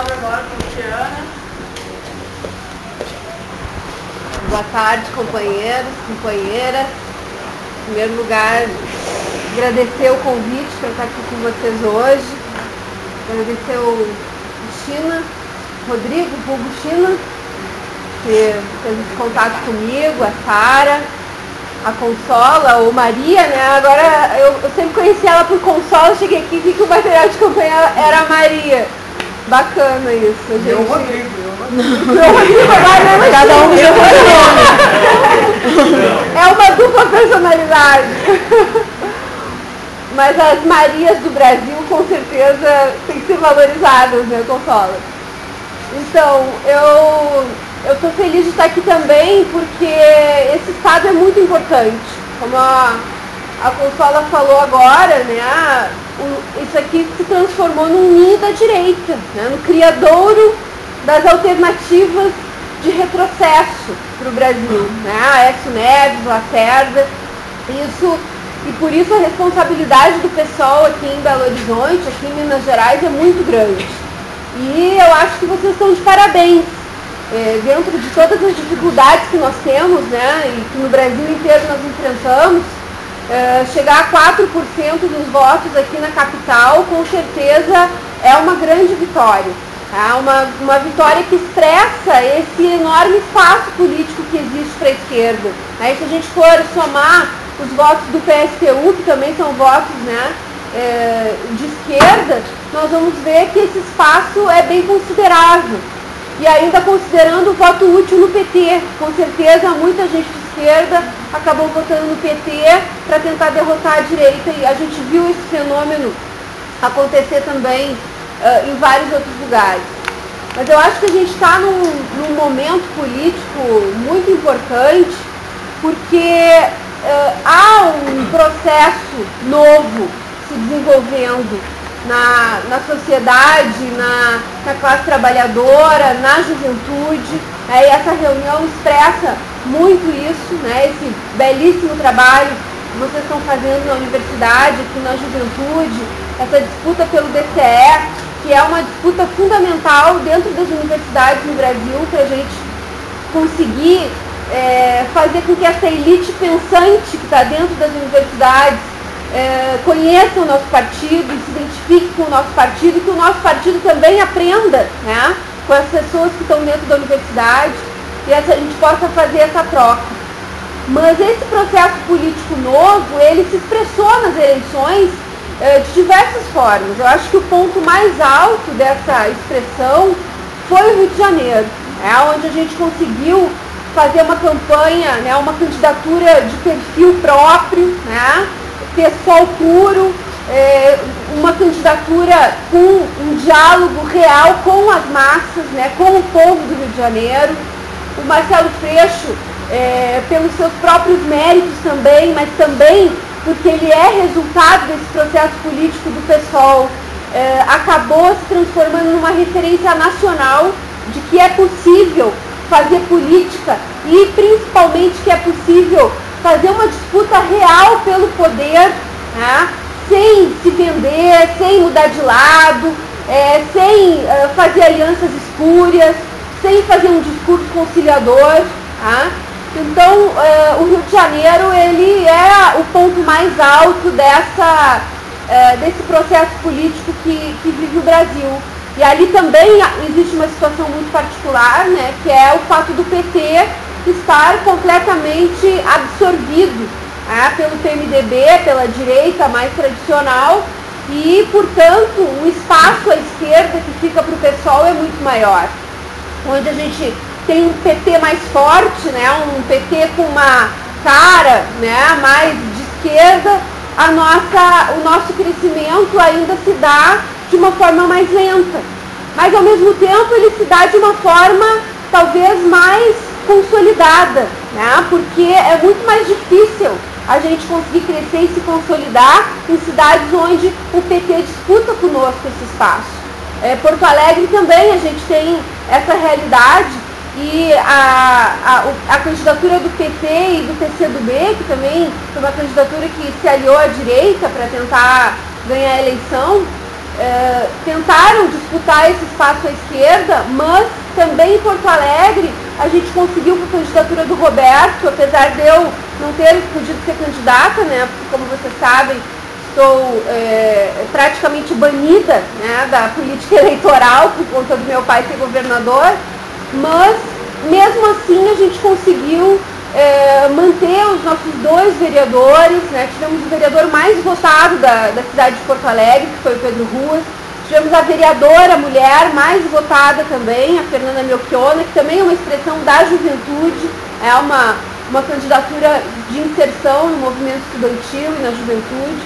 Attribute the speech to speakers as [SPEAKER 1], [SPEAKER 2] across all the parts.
[SPEAKER 1] palavra agora para a Luciana.
[SPEAKER 2] Boa tarde, companheiros, companheiras. Em primeiro lugar, agradecer o convite para estar aqui com vocês hoje. Agradecer o China, Rodrigo, vulgo China, que fez esse contato comigo, a Sara, a Consola, ou Maria, né? Agora eu sempre conheci ela por Consola, cheguei aqui e vi que o material de campanha era a Maria. Bacana isso. Gente.
[SPEAKER 1] Eu, Rodrigo.
[SPEAKER 2] Agora, cada um do seu nome. É uma dupla personalidade. Mas as Marias do Brasil, com certeza, têm que ser valorizadas, né, Consola? Então, eu estou feliz de estar aqui também, porque esse estado é muito importante. Como a Consola falou agora, né, isso aqui se transformou num ninho da direita, né, no criadouro das alternativas de retrocesso para o Brasil. Né, Aécio Neves, Lacerda, e por isso a responsabilidade do PSOL aqui em Belo Horizonte, aqui em Minas Gerais, é muito grande. E eu acho que vocês estão de parabéns. Dentro de todas as dificuldades que nós temos, né, e que no Brasil inteiro nós enfrentamos, chegar a 4% dos votos aqui na capital, com certeza é uma grande vitória. Tá? Uma vitória que expressa esse enorme espaço político que existe para a esquerda. Né? E se a gente for somar os votos do PSTU, que também são votos, né, de esquerda, nós vamos ver que esse espaço é bem considerável. E ainda considerando o voto útil no PT, com certeza muita gente de esquerda acabou votando no PT para tentar derrotar a direita, e a gente viu esse fenômeno acontecer também em vários outros lugares. Mas eu acho que a gente está num momento político muito importante, porque há um processo novo se desenvolvendo na sociedade, na classe trabalhadora, na juventude, e essa reunião expressa muito isso, né, esse belíssimo trabalho que vocês estão fazendo na universidade, aqui na juventude, essa disputa pelo DCE, que é uma disputa fundamental dentro das universidades no Brasil, para a gente conseguir fazer com que essa elite pensante que está dentro das universidades conheça o nosso partido, se identifique com o nosso partido, e que o nosso partido também aprenda, né, com as pessoas que estão dentro da universidade, e a gente possa fazer essa troca. Mas esse processo político novo, ele se expressou nas eleições de diversas formas. Eu acho que o ponto mais alto dessa expressão foi o Rio de Janeiro, onde a gente conseguiu fazer uma campanha, né, uma candidatura de perfil próprio, né, pessoal puro, uma candidatura com um diálogo real com as massas, né, com o povo do Rio de Janeiro. O Marcelo Freixo, pelos seus próprios méritos também, mas também porque ele é resultado desse processo político do PSOL, acabou se transformando numa referência nacional de que é possível fazer política e principalmente que é possível fazer uma disputa real pelo poder, né, sem se vender, sem mudar de lado, sem fazer alianças espúrias, sem fazer um discurso conciliador. Tá? Então, o Rio de Janeiro, ele é o ponto mais alto desse processo político que vive o Brasil. E ali também existe uma situação muito particular, né, que é o fato do PT estar completamente absorvido pelo PMDB, pela direita mais tradicional, e, portanto, o espaço à esquerda que fica para o PSOL é muito maior. Onde a gente tem um PT mais forte, né, um PT com uma cara, né, mais de esquerda, o nosso crescimento ainda se dá de uma forma mais lenta. Mas, ao mesmo tempo, ele se dá de uma forma talvez mais consolidada, né? Porque é muito mais difícil a gente conseguir crescer e se consolidar em cidades onde o PT disputa conosco esse espaço. Porto Alegre também a gente tem essa realidade, e a candidatura do PT e do PCdoB, que também foi uma candidatura que se aliou à direita para tentar ganhar a eleição, tentaram disputar esse espaço à esquerda, mas também em Porto Alegre a gente conseguiu com a candidatura do Roberto, apesar de eu não ter podido ser candidata, né, porque como vocês sabem, estou praticamente banida, né, da política eleitoral por conta do meu pai ser governador, mas mesmo assim a gente conseguiu manter os nossos 2 vereadores, né? Tivemos o vereador mais votado da cidade de Porto Alegre, que foi o Pedro Ruas. Tivemos a vereadora mulher mais votada também, a Fernanda Melchiona, que também é uma expressão da juventude, é uma candidatura de inserção no movimento estudantil e na juventude.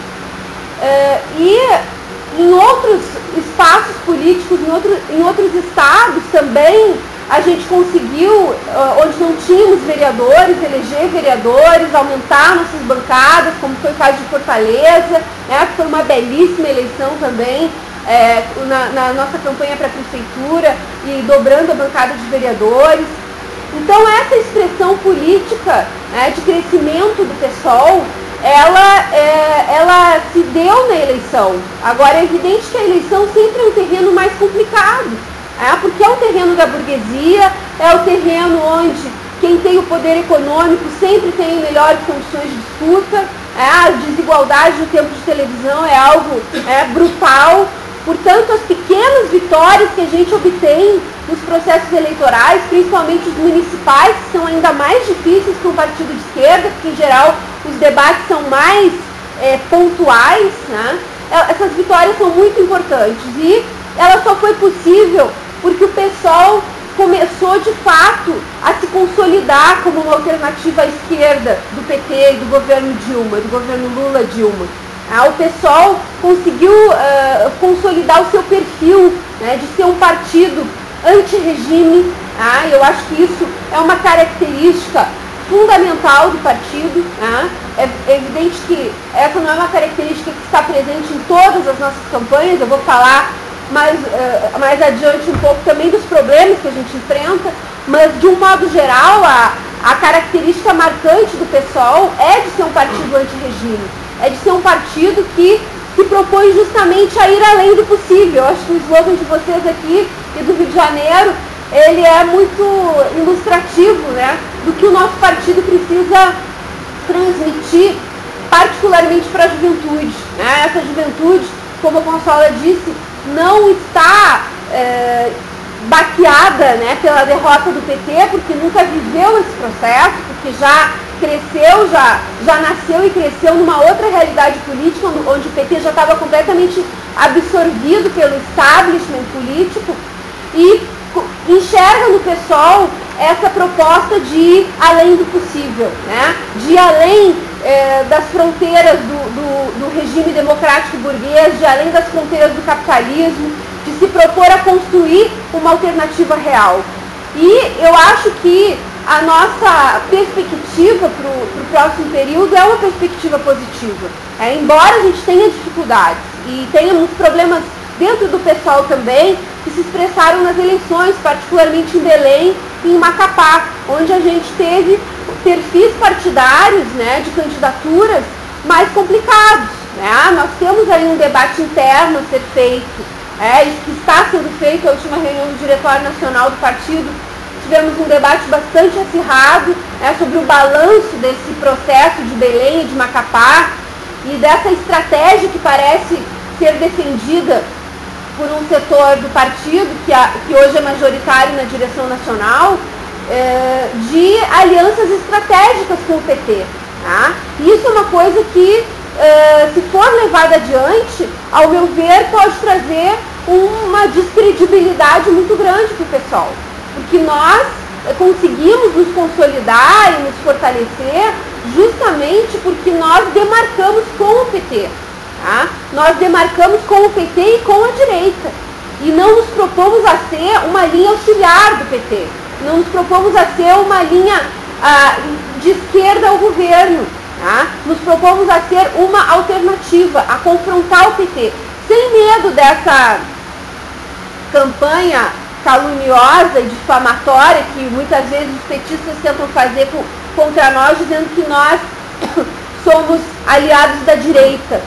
[SPEAKER 2] E em outros espaços políticos, em outros estados também, a gente conseguiu, onde não tínhamos vereadores, eleger vereadores, aumentar nossas bancadas, como foi o caso de Fortaleza, né, que foi uma belíssima eleição também, na nossa campanha para a prefeitura, e dobrando a bancada de vereadores. Então essa expressão política, né, de crescimento do PSOL, ela se deu na eleição. Agora é evidente que a eleição sempre é um terreno mais complicado, porque é um terreno da burguesia, é o terreno onde quem tem o poder econômico sempre tem melhores condições de disputa, a desigualdade no tempo de televisão é algo brutal. Portanto, as pequenas vitórias que a gente obtém nos processos eleitorais, principalmente os municipais, que são ainda mais difíceis para um partido de esquerda, porque em geral os debates são mais pontuais, né? Essas vitórias são muito importantes e ela só foi possível porque o PSOL começou de fato a se consolidar como uma alternativa à esquerda do PT e do governo Dilma, do governo Lula-Dilma. O PSOL conseguiu consolidar o seu perfil, né, de ser um partido anti-regime. Eu acho que isso é uma característica fundamental do partido. É evidente que essa não é uma característica que está presente em todas as nossas campanhas. Eu vou falar mais adiante um pouco também dos problemas que a gente enfrenta, mas de um modo geral a característica marcante do PSOL é de ser um partido anti-regime, é de ser um partido que se propõe justamente a ir além do possível. Eu acho que o slogan de vocês aqui e do Rio de Janeiro, ele é muito ilustrativo, né, do que o nosso partido precisa transmitir, particularmente para a juventude. Essa juventude, como a Consola disse, não está baqueada, né, pela derrota do PT, porque nunca viveu esse processo, porque já cresceu, já nasceu e cresceu numa outra realidade política, onde o PT já estava completamente absorvido pelo establishment político, e enxerga no PSOL essa proposta de ir além do possível, né, de ir além das fronteiras do regime democrático burguês, de além das fronteiras do capitalismo, de se propor a construir uma alternativa real. E eu acho que a nossa perspectiva para o próximo período é uma perspectiva positiva. Embora a gente tenha dificuldades e tenha muitos problemas dentro do PSOL também, que se expressaram nas eleições, particularmente em Belém e em Macapá, onde a gente teve perfis partidários, né, de candidaturas mais complicados. Nós temos aí um debate interno a ser feito, que está sendo feito. A última reunião do Diretório Nacional do Partido, tivemos um debate bastante acirrado sobre o balanço desse processo de Belém e de Macapá e dessa estratégia que parece ser defendida por um setor do partido, que hoje é majoritário na direção nacional, de alianças estratégicas com o PT. Isso é uma coisa que, se for levada adiante, ao meu ver, pode trazer uma descredibilidade muito grande para o PSOL, porque nós conseguimos nos consolidar e nos fortalecer justamente porque nós demarcamos com o PT. Nós demarcamos com o PT e com a direita, e não nos propomos a ser uma linha auxiliar do PT, não nos propomos a ser uma linha de esquerda ao governo, nos propomos a ser uma alternativa, a confrontar o PT, sem medo dessa campanha caluniosa e difamatória que muitas vezes os petistas tentam fazer contra nós, dizendo que nós somos aliados da direita.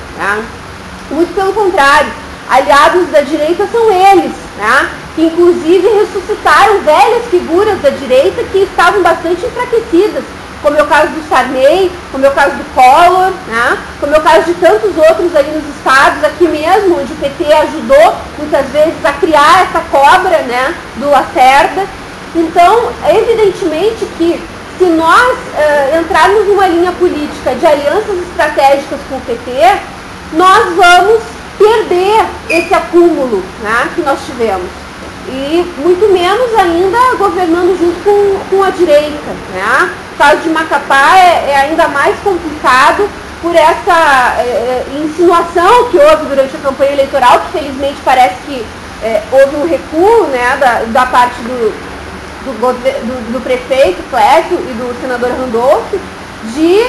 [SPEAKER 2] Muito pelo contrário, aliados da direita são eles, né? Que inclusive ressuscitaram velhas figuras da direita que estavam bastante enfraquecidas, como é o caso do Sarney, como é o caso do Collor, né? Como é o caso de tantos outros aí nos estados, aqui mesmo, onde o PT ajudou muitas vezes a criar essa cobra, né, do Lacerda. Então, evidentemente que se nós entrarmos numa linha política de alianças estratégicas com o PT, nós vamos perder esse acúmulo, né, que nós tivemos. E muito menos ainda governando junto com a direita, né? O caso de Macapá é ainda mais complicado por essa insinuação que houve durante a campanha eleitoral, que felizmente parece que houve um recuo, né, da parte do prefeito Clécio e do senador Randolph de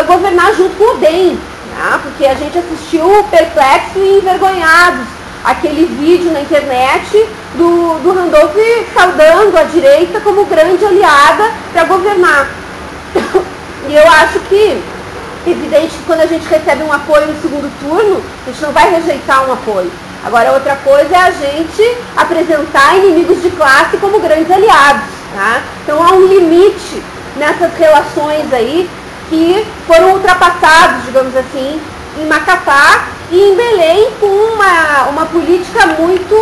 [SPEAKER 2] governar junto com o DEM, né? Porque a gente assistiu perplexo e envergonhados aquele vídeo na internet do Randolph saudando a direita como grande aliada para governar. E eu acho que, evidente que quando a gente recebe um apoio no segundo turno, a gente não vai rejeitar um apoio. Agora, outra coisa é a gente apresentar inimigos de classe como grandes aliados, tá? Então, há um limite nessas relações aí que foram ultrapassados, digamos assim, em Macapá e em Belém, com uma política muito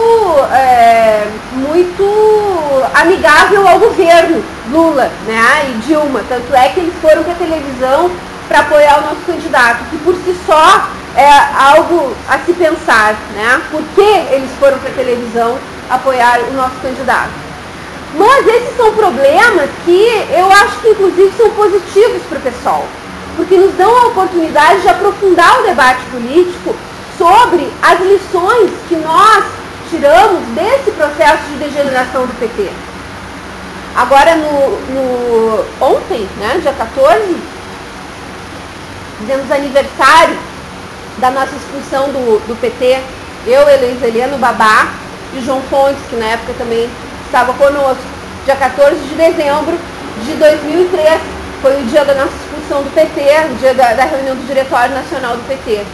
[SPEAKER 2] amigável ao governo Lula, né, e Dilma. Tanto é que eles foram para a televisão para apoiar o nosso candidato, que por si só é algo a se pensar, né? Por que eles foram para a televisão apoiar o nosso candidato? Mas esses são problemas que eu acho que inclusive são positivos para o pessoal, porque nos dão a oportunidade de aprofundar o debate político sobre as lições que nós tiramos desse processo de degeneração do PT. Agora, ontem, né, dia 14, fizemos aniversário da nossa expulsão do PT, eu, Heloísa Eliana, o Babá e João Fontes, que na época também estava conosco. Dia 14 de dezembro de 2003, foi o dia da nossa expulsão do PT, o dia da reunião do Diretório Nacional do PT,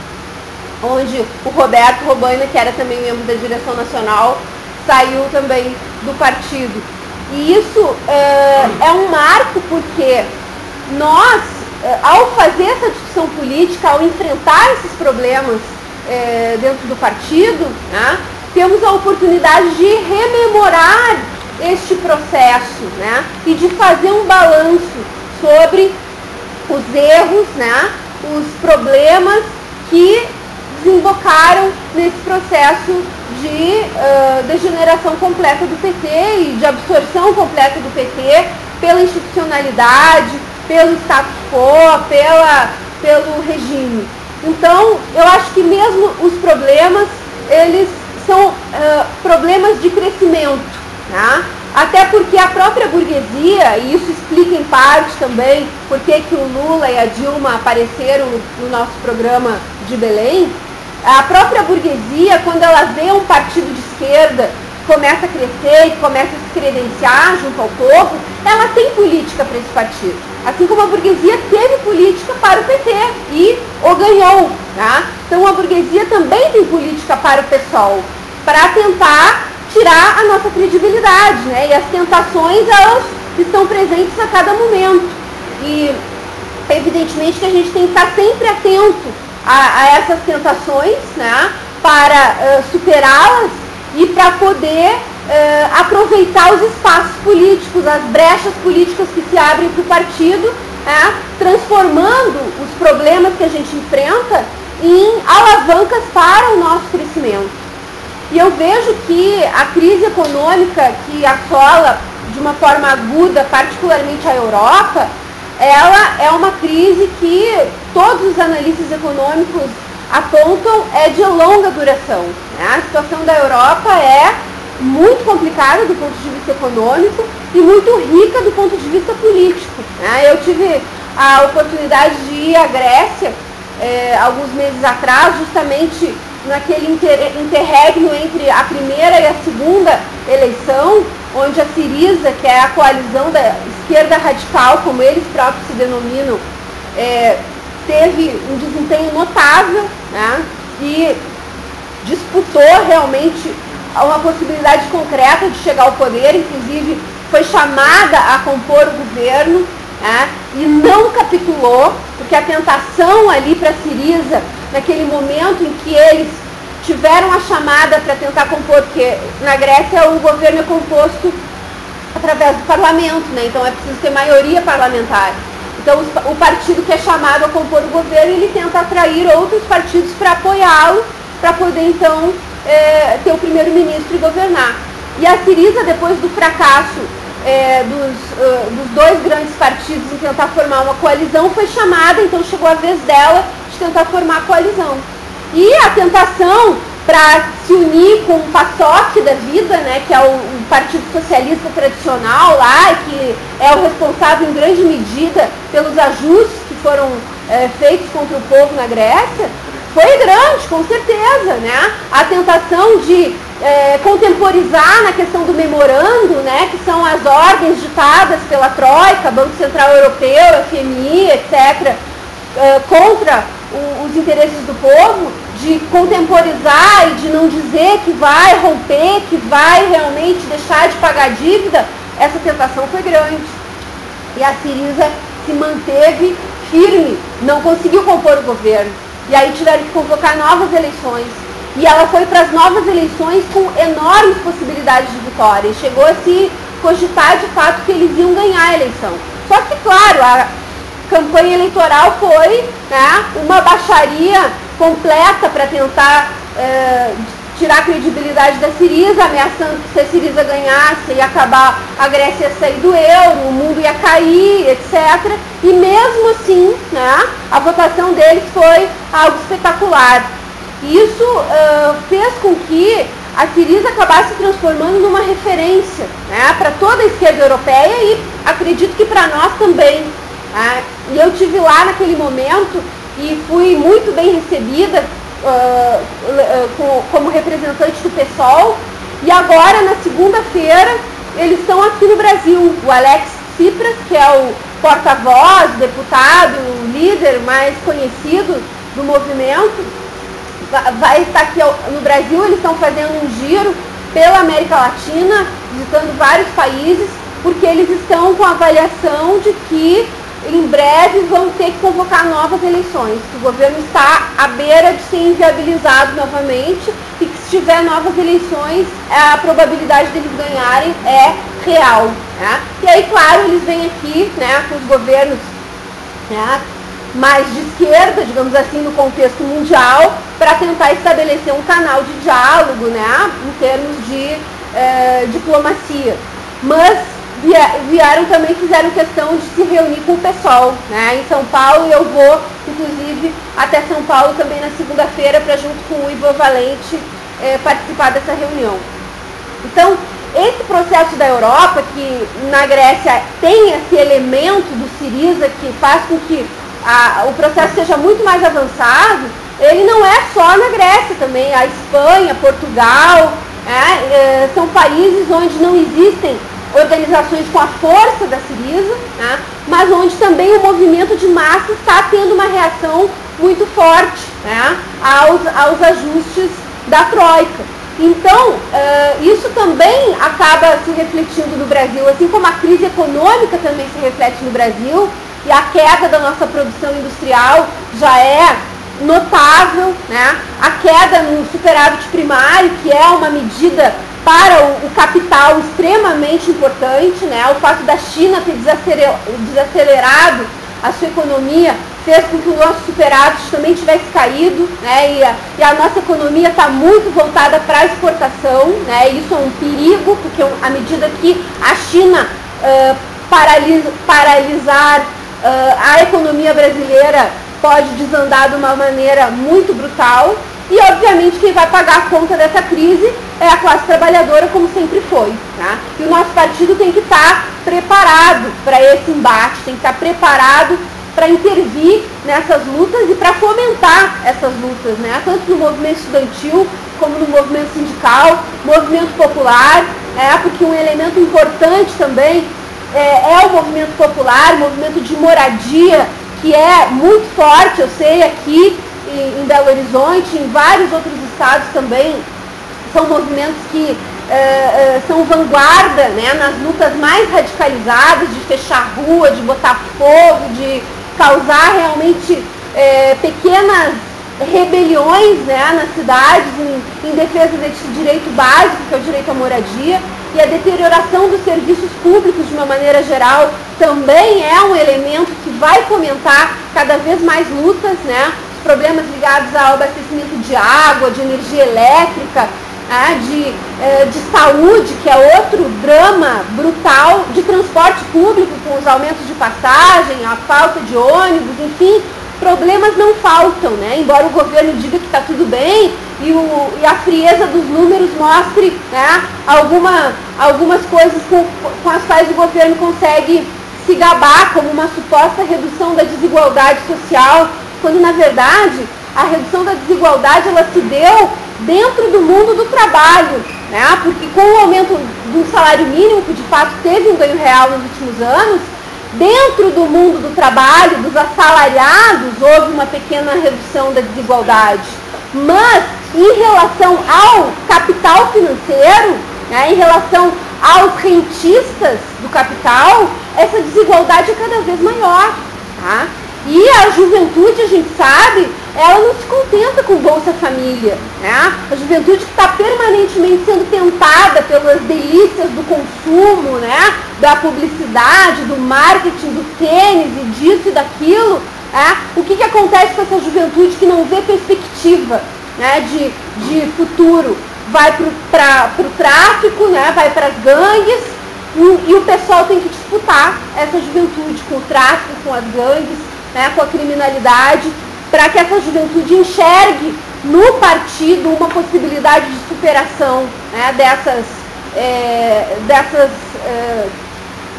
[SPEAKER 2] onde o Roberto Robaina, que era também membro da direção nacional, saiu também do partido. E isso é um marco porque nós, ao fazer essa discussão política, ao enfrentar esses problemas dentro do partido, né, temos a oportunidade de rememorar este processo, né, e de fazer um balanço sobre os erros, né, os problemas que desembocaram nesse processo de degeneração completa do PT e de absorção completa do PT pela institucionalidade, pelo status quo, pelo regime. Então, eu acho que mesmo os problemas, eles são problemas de crescimento, né? Até porque a própria burguesia, e isso explica em parte também por que o Lula e a Dilma apareceram no nosso programa de Belém, a própria burguesia, quando ela vê um partido de esquerda que começa a crescer e começa a se credenciar junto ao povo, ela tem política para esse partido. Assim como a burguesia teve política para o PT e o ganhou. Tá? Então a burguesia também tem política para o PSOL, para tentar tirar a nossa credibilidade, né? E as tentações, elas estão presentes a cada momento. E evidentemente que a gente tem que estar sempre atento a essas tentações, né? Para superá-las e para poder aproveitar os espaços políticos, as brechas políticas que se abrem para o partido, né? Transformando os problemas que a gente enfrenta em alavancas para o nosso crescimento. E eu vejo que a crise econômica que assola de uma forma aguda, particularmente a Europa, ela é uma crise que todos os analistas econômicos apontam de longa duração. Né? A situação da Europa é muito complicada do ponto de vista econômico e muito rica do ponto de vista político. Né? Eu tive a oportunidade de ir à Grécia alguns meses atrás, justamente naquele interregno entre a primeira e a segunda eleição, onde a Syriza, que é a coalizão da esquerda radical, como eles próprios se denominam, teve um desempenho notável, né? E disputou realmente uma possibilidade concreta de chegar ao poder, inclusive foi chamada a compor o governo, e não capitulou, porque a tentação ali para a Syriza, naquele momento em que eles tiveram a chamada para tentar compor, porque na Grécia o governo é composto através do parlamento, né? Então é preciso ter maioria parlamentar. Então o partido que é chamado a compor o governo, ele tenta atrair outros partidos para apoiá-lo, para poder então ter o primeiro-ministro e governar. E a Syriza, depois do fracasso dos dois grandes partidos em tentar formar uma coalizão, foi chamada, então chegou a vez dela de tentar formar a coalizão. E a tentação para se unir com o PASOK da vida, né, que é o Partido Socialista tradicional lá, que é o responsável em grande medida pelos ajustes que foram feitos contra o povo na Grécia, foi grande, com certeza, né? A tentação de contemporizar na questão do memorando, né, que são as ordens ditadas pela Troika, Banco Central Europeu, FMI, etc., contra os interesses do povo, de contemporizar e de não dizer que vai romper, que vai realmente deixar de pagar dívida, essa tentação foi grande. E a Syriza se manteve firme, não conseguiu compor o governo. E aí tiveram que convocar novas eleições. E ela foi para as novas eleições com enormes possibilidades de vitória. E chegou a se cogitar de fato que eles iam ganhar a eleição. Só que, claro, a campanha eleitoral foi, né, uma baixaria completa para tentar tirar a credibilidade da Syriza, ameaçando que se a Syriza ganhasse ia acabar, a Grécia ia sair do euro, o mundo ia cair, etc. E mesmo assim, né, a votação deles foi algo espetacular. E isso fez com que a Syriza acabasse se transformando numa referência, né, para toda a esquerda europeia e acredito que para nós também. Né? E eu estive lá naquele momento e fui muito bem recebida como representante do PSOL, e agora na segunda-feira eles estão aqui no Brasil. O Alex Tsipras, que é o porta-voz, deputado, o líder mais conhecido do movimento, vai estar aqui no Brasil. Eles estão fazendo um giro pela América Latina, visitando vários países, porque eles estão com a avaliação de que em breve vão ter que convocar novas eleições, que o governo está à beira de ser inviabilizado novamente e que se tiver novas eleições, a probabilidade deles ganharem é real. Né? E aí, claro, eles vêm aqui, né, com os governos, né, mais de esquerda, digamos assim, no contexto mundial, para tentar estabelecer um canal de diálogo, né, em termos de diplomacia. Mas vieram também, fizeram questão de se reunir com o PSOL, né, em São Paulo, e eu vou, inclusive, até São Paulo também na segunda-feira, para junto com o Ivo Valente participar dessa reunião. Então, esse processo da Europa, que na Grécia tem esse elemento do Syriza, que faz com que o processo seja muito mais avançado, ele não é só na Grécia também, a Espanha, Portugal, são países onde não existem organizações com a força da Syriza, né, mas onde também o movimento de massa está tendo uma reação muito forte, né, aos ajustes da Troika. Então, isso também acaba se refletindo no Brasil, assim como a crise econômica também se reflete no Brasil, e a queda da nossa produção industrial já é notável, né, a queda no superávit primário, que é uma medida para o capital extremamente importante, né? O fato da China ter desacelerado a sua economia fez com que o nosso superávit também tivesse caído, né? E a nossa economia está muito voltada para a exportação, né? E isso é um perigo, porque à medida que a China paralisar a economia brasileira pode desandar de uma maneira muito brutal. E, obviamente, quem vai pagar a conta dessa crise é a classe trabalhadora, como sempre foi. Tá? E o nosso partido tem que estar preparado para esse embate, tem que estar preparado para intervir nessas lutas e para fomentar essas lutas, né? Tanto no movimento estudantil, como no movimento sindical, movimento popular, porque um elemento importante também é o movimento popular, o movimento de moradia, que é muito forte, eu sei, aqui em Belo Horizonte, em vários outros estados, resultados também são movimentos que são vanguarda, né, nas lutas mais radicalizadas, de fechar rua, de botar fogo, de causar realmente pequenas rebeliões, né, nas cidades em defesa desse direito básico, que é o direito à moradia, e a deterioração dos serviços públicos de uma maneira geral também é um elemento que vai fomentar cada vez mais lutas, né, problemas ligados ao abastecimento de água, de energia elétrica, de saúde, que é outro drama brutal, de transporte público com os aumentos de passagem, a falta de ônibus, enfim, problemas não faltam, né? Embora o governo diga que está tudo bem e a frieza dos números mostre, né, algumas coisas com as quais o governo consegue se gabar, como uma suposta redução da desigualdade social, quando na verdade a redução da desigualdade ela se deu dentro do mundo do trabalho, né? Porque com o aumento do salário mínimo, que de fato teve um ganho real nos últimos anos, dentro do mundo do trabalho, dos assalariados, houve uma pequena redução da desigualdade. Mas, em relação ao capital financeiro, né, em relação aos rentistas do capital, essa desigualdade é cada vez maior. Tá? E a juventude, a gente sabe, ela não se contenta com Bolsa Família. Né? A juventude que está permanentemente sendo tentada pelas delícias do consumo, né? Da publicidade, do marketing, do tênis e disso e daquilo. O que acontece com essa juventude que não vê perspectiva, né, de futuro? Vai para o tráfico, né, vai para as gangues, e o pessoal tem que disputar essa juventude com o tráfico, com as gangues, né, com a criminalidade, para que essa juventude enxergue no partido uma possibilidade de superação, né, dessas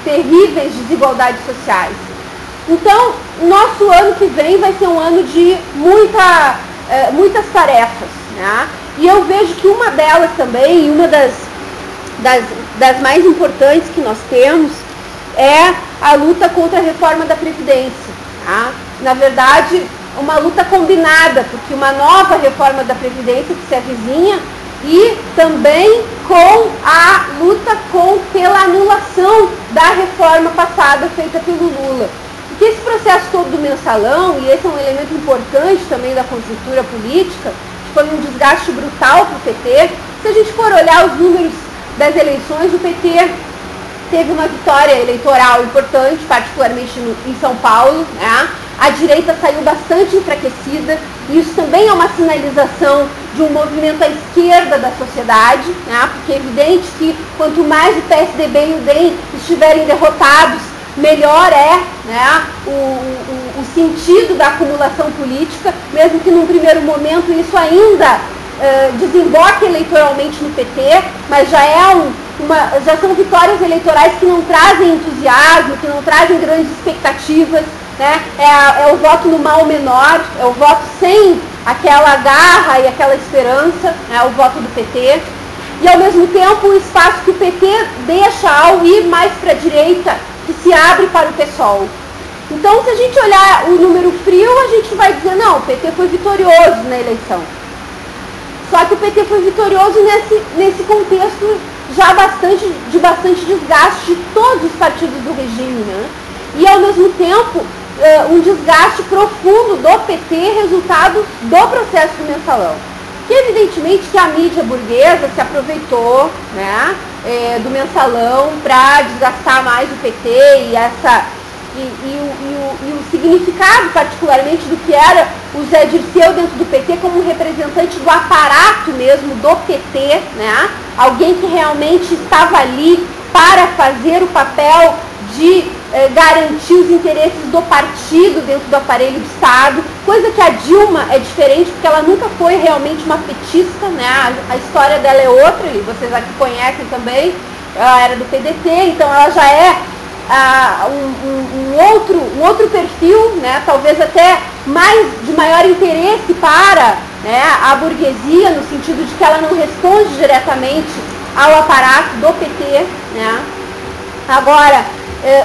[SPEAKER 2] terríveis desigualdades sociais. Então, nosso ano que vem vai ser um ano de muitas tarefas, né? E eu vejo que uma delas também, uma das mais importantes que nós temos, é a luta contra a reforma da Previdência. Tá? Na verdade, uma luta combinada, porque uma nova reforma da Previdência que se avizinha, e também com a luta pela anulação da reforma passada feita pelo Lula. Porque esse processo todo do mensalão, e esse é um elemento importante também da conjuntura política, que foi um desgaste brutal para o PT. Se a gente for olhar os números das eleições, o PT teve uma vitória eleitoral importante, particularmente em São Paulo, né? A direita saiu bastante enfraquecida, e isso também é uma sinalização de um movimento à esquerda da sociedade, né? Porque é evidente que quanto mais o PSDB e o DEM estiverem derrotados, melhor é, né, o sentido da acumulação política, mesmo que num primeiro momento isso ainda desemboque eleitoralmente no PT, mas já são vitórias eleitorais que não trazem entusiasmo, que não trazem grandes expectativas, né? É o voto no mal menor, é o voto sem aquela garra e aquela esperança, né? O voto do PT. E ao mesmo tempo o espaço que o PT deixa ao ir mais para a direita, que se abre para o PSOL. Então, se a gente olhar o número frio, a gente vai dizer, não, o PT foi vitorioso na eleição. Só que o PT foi vitorioso nesse contexto já de bastante desgaste de todos os partidos do regime, né? E ao mesmo tempo, um desgaste profundo do PT, resultado do processo do mensalão. Que evidentemente que a mídia burguesa se aproveitou, né, do mensalão para desgastar mais o PT e o significado particularmente do que era o Zé Dirceu dentro do PT como um representante do aparato mesmo do PT, né? Alguém que realmente estava ali para fazer o papel de garantir os interesses do partido dentro do aparelho do Estado, coisa que a Dilma é diferente, porque ela nunca foi realmente uma petista, né? A história dela é outra, e vocês aqui conhecem também, ela era do PDT, então ela já é um outro perfil, né? Talvez até de maior interesse para, né, a burguesia, no sentido de que ela não responde diretamente ao aparato do PT, né? Agora,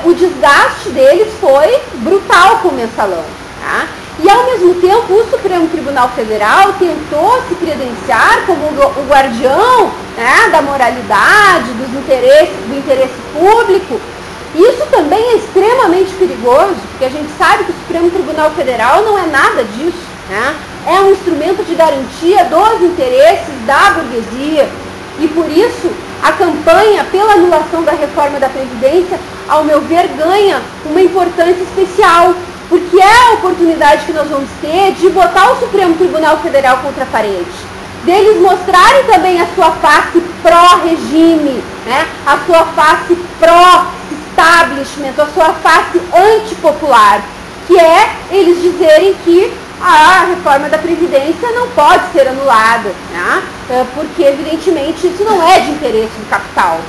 [SPEAKER 2] o desgaste deles foi brutal com o mensalão. Tá? E, ao mesmo tempo, o Supremo Tribunal Federal tentou se credenciar como o guardião, né, da moralidade, do interesse público. Isso também é extremamente perigoso, porque a gente sabe que o Supremo Tribunal Federal não é nada disso, né? É um instrumento de garantia dos interesses da burguesia. E, por isso, a campanha pela anulação da reforma da Previdência, ao meu ver, ganha uma importância especial, porque é a oportunidade que nós vamos ter de botar o Supremo Tribunal Federal contra a parede, deles mostrarem também a sua face pró-regime, né? A sua face pró-establishment, a sua face antipopular, que é eles dizerem que a reforma da Previdência não pode ser anulada, né? Porque, evidentemente, isso não é de interesse do capital.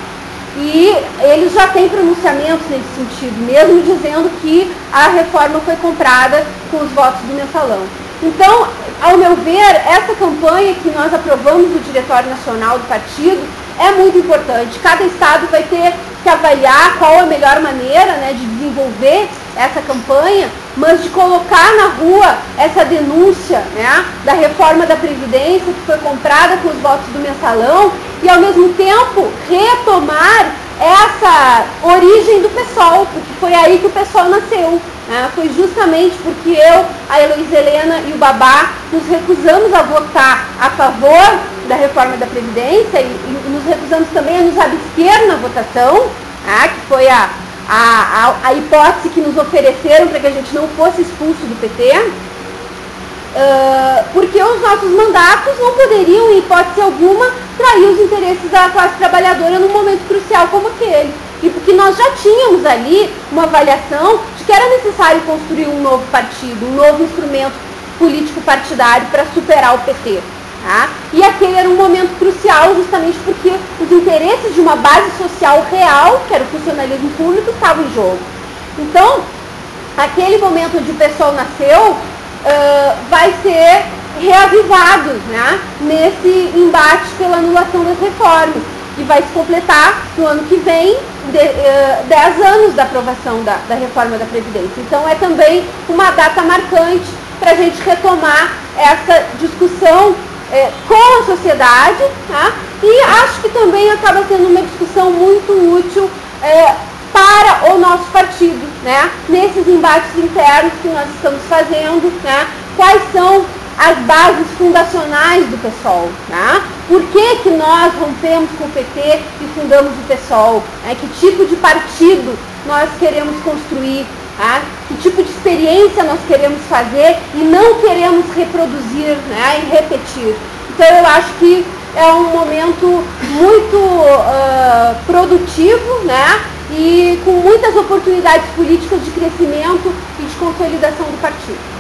[SPEAKER 2] E eles já têm pronunciamentos nesse sentido, mesmo dizendo que a reforma foi comprada com os votos do mensalão. Então, ao meu ver, essa campanha que nós aprovamos no Diretório Nacional do Partido é muito importante. Cada estado vai ter que avaliar qual a melhor maneira, né, de desenvolver essa campanha, mas de colocar na rua essa denúncia, né, da reforma da Previdência que foi comprada com os votos do mensalão e, ao mesmo tempo, retomar essa origem do PSOL, porque foi aí que o PSOL nasceu. Foi justamente porque eu, a Heloísa Helena e o Babá nos recusamos a votar a favor da reforma da Previdência e nos recusamos também a nos abster na votação, que foi a hipótese que nos ofereceram para que a gente não fosse expulso do PT, porque os nossos mandatos não poderiam, em hipótese alguma, trair os interesses da classe trabalhadora num momento crucial como aquele. E porque nós já tínhamos ali uma avaliação de que era necessário construir um novo partido, um novo instrumento político partidário para superar o PT. Tá? E aquele era um momento crucial justamente porque os interesses de uma base social real, que era o funcionalismo público, estavam em jogo. Então, aquele momento onde o PSOL nasceu vai ser reavivado, né, nesse embate pela anulação das reformas. E vai se completar no ano que vem 10 anos da aprovação da reforma da Previdência. Então é também uma data marcante para a gente retomar essa discussão com a sociedade, tá? E acho que também acaba sendo uma discussão muito útil para o nosso partido, né? Nesses embates internos que nós estamos fazendo, né? Quais são as bases fundacionais do PSOL, né? Por que nós rompemos com o PT e fundamos o PSOL? Que tipo de partido nós queremos construir? Que tipo de experiência nós queremos fazer e não queremos reproduzir, né, e repetir? Então eu acho que é um momento muito produtivo, né, e com muitas oportunidades políticas de crescimento e de consolidação do partido.